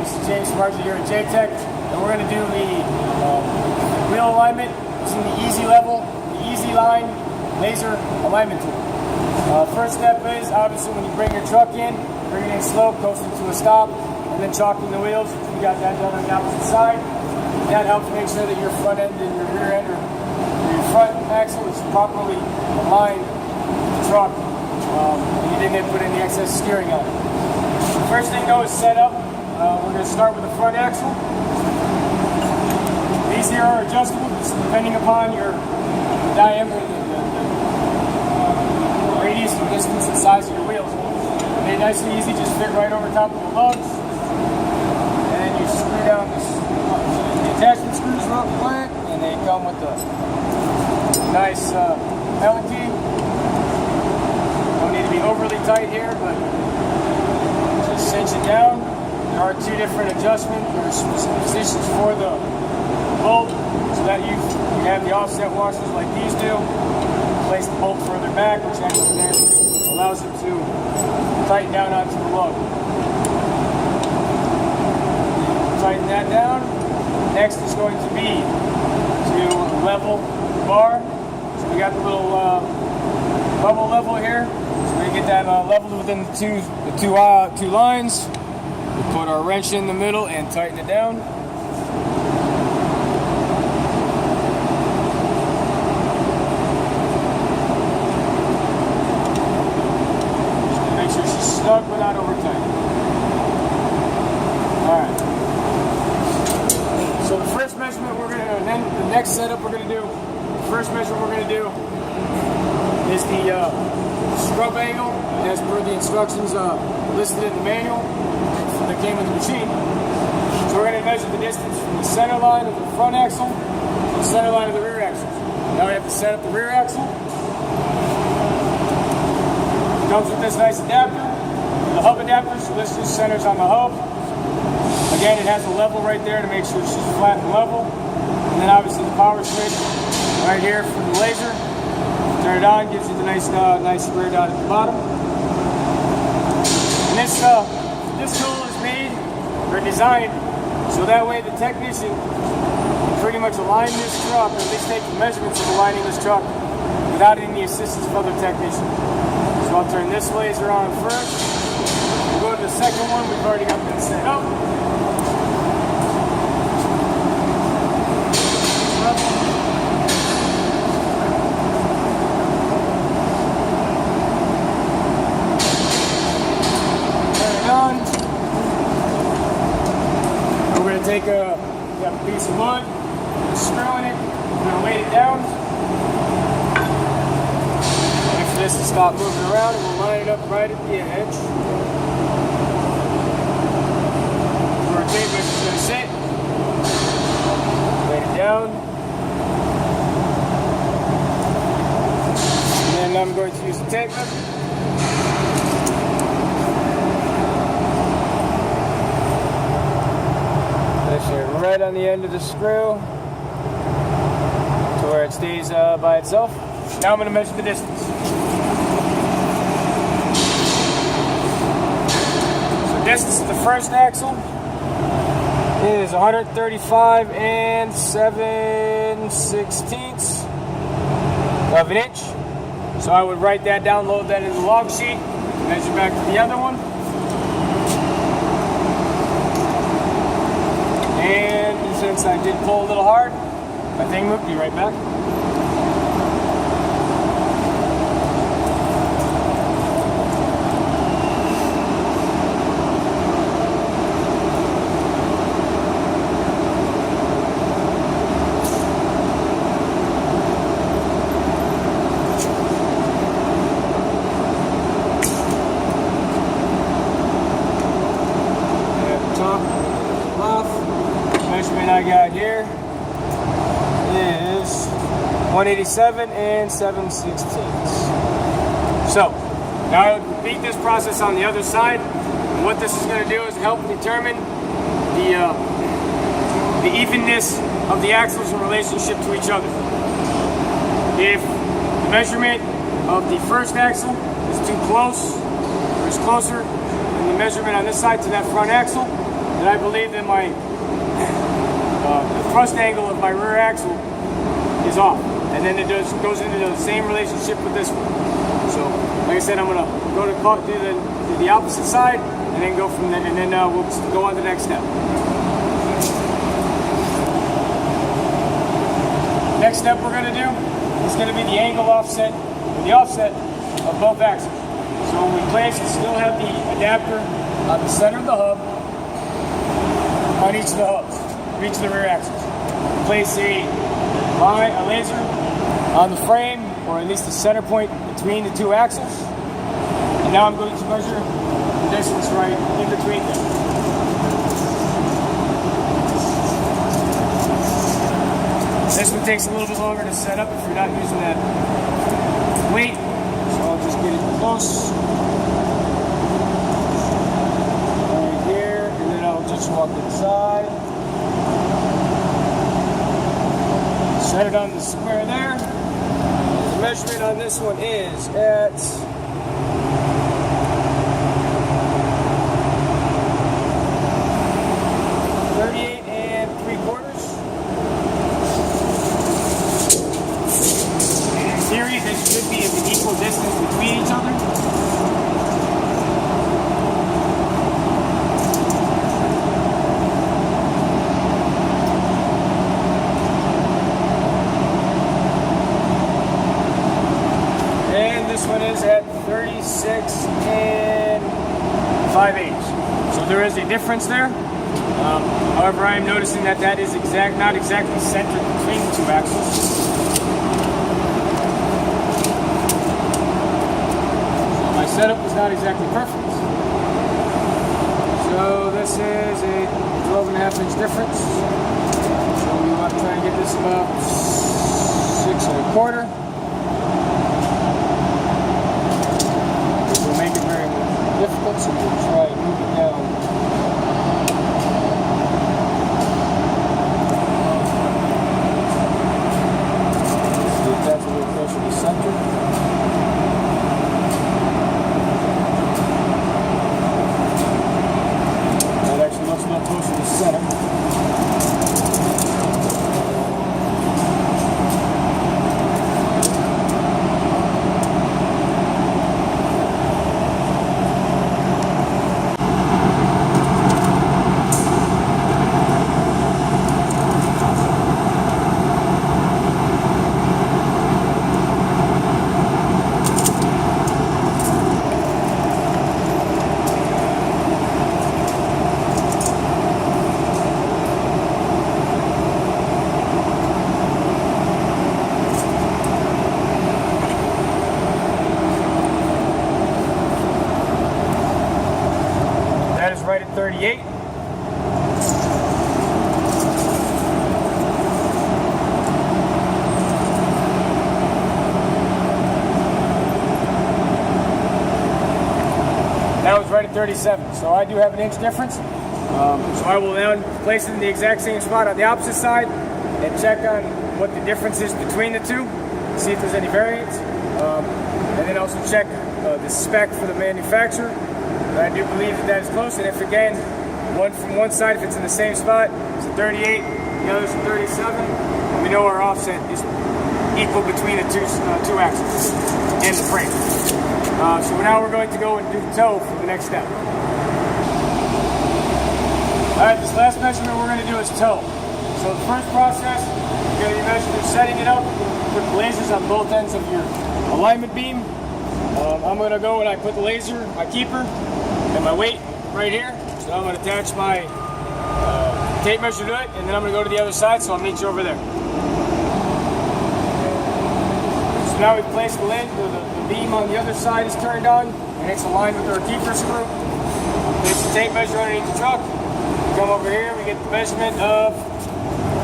This is James Margie here at JTech, and we're going to do the wheel alignment using the Easy Level, the Easy Line laser alignment tool. First step is, obviously, when you bring your truck in, bring it in slow, coasting to a stop, and then chalking the wheels. You got that done on the opposite side. That helps make sure that your front end and your rear end, or your front axle, is properly aligned with the truck. And you didn't put any excess steering on it. First thing though is set up. We're going to start with the front axle. These here are adjustable depending upon your diameter, the radius, the distance, and size of your wheels. They're nice and easy, just fit right over top of the lugs. And you screw down the attachment screws real quick, and they come with the nice Allen key. Don't need to be overly tight here, but just cinch it down. There are two different adjustment or positions for the bolt, so that you have the offset washers like these do. Place the bolt further back, which actually then allows it to tighten down onto the lug. Tighten that down. Next is going to be to level the bar. So we got the little bubble level here. So we get that leveled within the two lines. We put our wrench in the middle and tighten it down. Just make sure she's snug but not over tight. Alright. So the first measurement we're going to do, and then the next setup we're going to do, the first measurement we're going to do is the scrub angle, as per the instructions listed in the manual that came with the machine. So we're going to measure the distance from the center line of the front axle to the center line of the rear axle. Now we have to set up the rear axle. It comes with this nice adapter, the hub adapter, so this just centers on the hub. Again, it has a level right there to make sure she's flat and level. And then obviously the power switch right here for the laser. Turn it on, gives you the nice square dot at the bottom. And this tool is made or designed so that way the technician can pretty much align this truck, or at least take the measurements of aligning this truck without any assistance of other technicians. So I'll turn this laser on first. We'll go to the second one. We've already got that set up. Take a piece of wood, screw in it, we're going to weight it down. Wait for this to stop moving around, and we'll line it up right at the edge. Where our tape measure is going to sit. Weight it down. And then I'm going to use the tape measure. Right on the end of the screw to where it stays by itself. Now I'm going to measure the distance. So distance of the first axle is 135 and 7/16 of an inch. So I would write that down, load that in the log sheet, measure back to the other one. And since I did pull a little hard, my thing moved. Be right back. Measurement I got here is 187 and 7/16. So now I would repeat this process on the other side, and what this is going to do is help determine the evenness of the axles in relationship to each other. If the measurement of the first axle is too close, or is closer than the measurement on this side to that front axle, then I believe that my the thrust angle of my rear axle is off, and then it goes into the same relationship with this one. So, like I said, I'm gonna go to do the opposite side, and then go from there, and then we'll go on to the next step. Next step we're gonna do is gonna be the angle offset, or the offset of both axles. So we place and still have the adapter on the center of the hub, on each of the hubs, of each of the rear axles. Place a laser on the frame, or at least the center point between the two axles. And now I'm going to measure the distance right in between them. This one takes a little bit longer to set up if you're not using that weight. So I'll just get it close. Right here, and then I'll just walk inside. Set it on the square there. The measurement on this one is at 38 3/4. In theory, this should be an equal distance between each other. This one is at 36 5/8. So there is a difference there. However, I am noticing that that is not exactly centered between the two axles. So my setup is not exactly perfect. So this is a 12.5-inch difference. So we want to try and get this about 6 1/4. Make it very difficult, so we'll try and move it down. See if that's a little closer to the center. That actually looks a little closer to the center. Right at 38. That was right at 37. So I do have an inch difference. So I will now place it in the exact same spot on the opposite side and check on what the difference is between the two, see if there's any variance, and then also check the spec for the manufacturer. I do believe that is close, and if again, one from one side, if it's in the same spot, it's a 38, the other's a 37, we know our offset is equal between the two axles and the frame. So now we're going to go and do the toe for the next step. Alright, this last measurement we're going to do is toe. So the first process, you're going to be measuring, setting it up, put lasers on both ends of your alignment beam. I'm going to go and I put the laser, my keeper, and my weight right here. So I'm going to attach my tape measure to it, and then I'm going to go to the other side, so I'll meet you over there. So now we've placed the lid, the beam on the other side is turned on, and it's aligned with our keeper screw. Place the tape measure underneath the truck. We come over here, we get the measurement of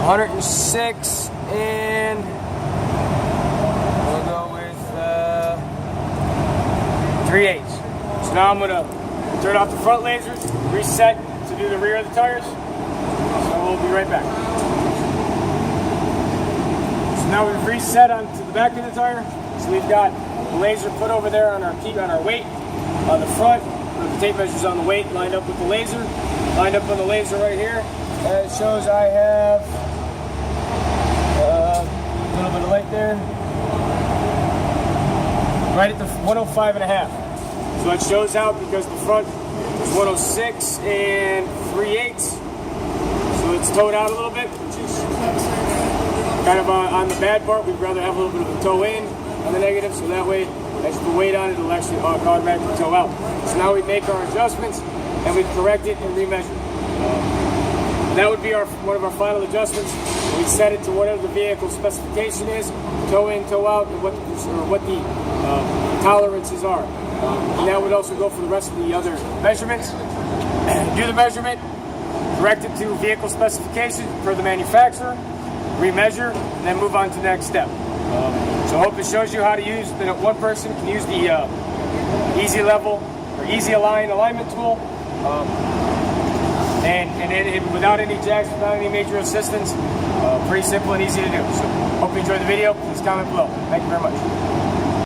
106, and we'll go with 3/8. So now I'm going to turn off the front lasers, reset to do the rear of the tires. So we'll be right back. So now we've reset onto the back of the tire. So we've got the laser put over there on our weight on the front. The tape measure's on the weight lined up with the laser. lined up on the laser right here. It shows I have a little bit of light there, right at the 105.5. So it shows out because the front is 106 and 3/8. So it's towed out a little bit, which is kind of on the bad part. We'd rather have a little bit of a toe in on the negative, so that way as you put weight on it, it'll actually automatically toe out. So now we make our adjustments and we correct it and remeasure. That would be one of our final adjustments. We set it to whatever the vehicle specification is, toe in, toe out, and what the tolerances are. And that would also go for the rest of the other measurements. Do the measurement, correct it to vehicle specification per the manufacturer, remeasure, and then move on to the next step. So I hope it shows you how to use, that one person can use the Easy Level or Easy Align alignment tool, and without any jacks, without any major assistance. Pretty simple and easy to do. So hope you enjoyed the video. Please comment below. Thank you very much.